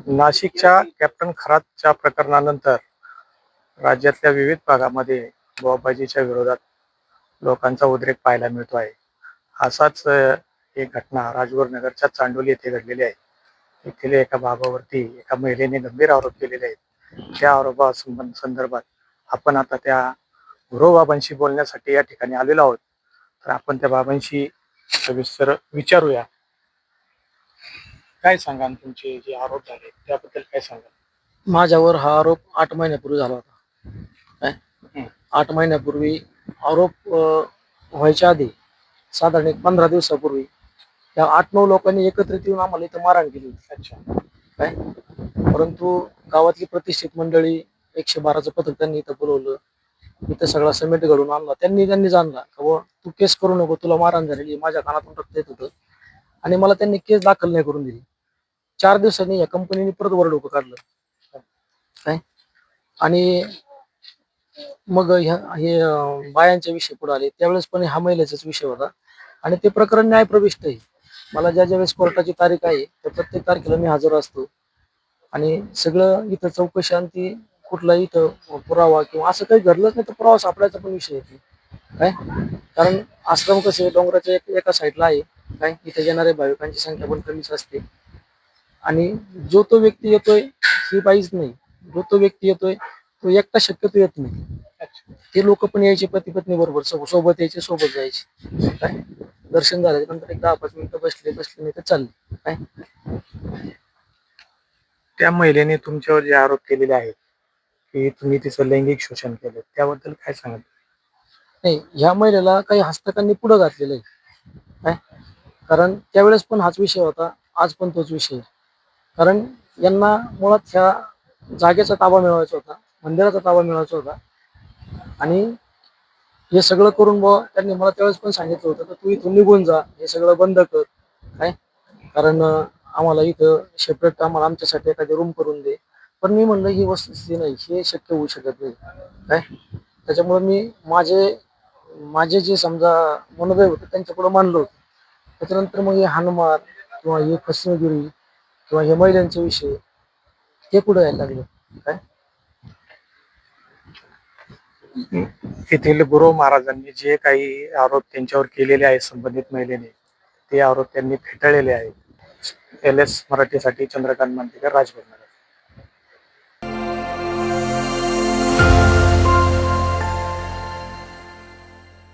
नाशिकच्या कॅप्टन खरातच्या प्रकरणानंतर राज्यातल्या विविध भागामध्ये बाबाजीच्या विरोधात लोकांचा उद्रेक पाहायला मिळतो आहे. असाच एक घटना राजगुरुनगरच्या चांडोली येथे घडलेली आहे. येथील एका बाबावरती एका महिलेने गंभीर आरोप केलेले आहेत. त्या संदर्भात आपण आता त्या गुरुबाबांशी बोलण्यासाठी या ठिकाणी आलेलो आहोत. तर आपण त्या बाबांशी सविस्तर विचारूया. काय सांगाल, तुमचे जे आरोप झाले त्याबद्दल काय सांगाल? माझ्यावर हा आरोप 8 महिन्यापूर्वी झाला होता. काय 8 महिन्यापूर्वी आरोप व्हायच्या आधी साधारण एक 15 दिवसापूर्वी या 8-9 लोकांनी एकत्रित येऊन आम्हाला इथं मारहाण केली होती. अच्छा. काय परंतु गावातली प्रतिष्ठित मंडळी 112चं पथक त्यांनी इथं बोलवलं. इथं सगळा समेट घडून आणला. त्यांनी जाणला का बुवा तू केस करू नको, तुला मारहाण झालेली. माझ्या कानातून रक्त येत होतं आणि मला त्यांनी केस दाखल नाही करून दिली. 4 दिवसांनी या कंपनीने परत वर डोकं काढलं. काय आणि मग हे बायांच्या विषय पुढे आले. त्यावेळेस पण हा महिलेचाच विषय होता आणि ते प्रकरण न्यायप्रविष्ट आहे. मला ज्या वेळेस कोर्टाची तारीख आहे त्या प्रत्येक तारखेला मी हजर असतो आणि सगळं इथं चौकशी आणि ती कुठलाही इथं पुरावा किंवा असं काही घडलंच नाही तर पुरावा सापडायचा पण विषय येते. काय कारण आश्रम कसे डोंगराच्या एका साईडला आहे. काय इथे येणाऱ्या भाविकांची संख्या पण कमीच असते आणि जो तो व्यक्ती येतोय ही पाहिजे नाही. जो तो व्यक्ती येतोय तो एकटा शक्यतो येत नाही. ते लोक पण यायचे पती पत्नी बरोबर सोबत यायचे, सोबत जायचे. काय दर्शन झाल्याच्या नंतर एक 10-5 मिनिटं बसले नाही तर चालले. काय त्या महिलेने तुमच्यावर जे आरोप केलेले आहेत की तुम्ही तिचं लैंगिक शोषण केलं, त्याबद्दल काय सांगाल? नाही, ह्या महिलेला काही हस्तकांनी पुढे घातलेलं आहे. काय कारण त्यावेळेस पण हाच विषय होता, आज पण तोच विषय. कारण यांना मुळात ह्या जागेचा ताबा मिळवायचा होता, मंदिराचा ताबा मिळवायचा होता आणि हे सगळं करून त्यांनी मला त्यावेळेस पण सांगितलं होतं तर तू इथून निघून जा, हे सगळं बंद कर. काय कारण आम्हाला इथं सेपरेट आम्हाला आमच्यासाठी एखादी रूम करून दे. पण मी म्हणलं ही वस्तुस्थिती नाही, हे शक्य होऊ शकत नाही. काय त्याच्यामुळे मी माझे जे समजा मनोदय होते त्यांच्या पुढे मांडलं होतं. त्याच्यानंतर मग हे हाणमार किंवा हे फसवेगिरी किंवा हे महिलांचे विषय हे पुढे यायला लागले. काय येथील गुरु महाराजांनी जे काही आरोप त्यांच्यावर केलेले आहेत संबंधित महिलेने, ते आरोप त्यांनी फेटाळलेले आहेत. LS मराठीसाठी चंद्रकांत मांदेकर, राजगुरू.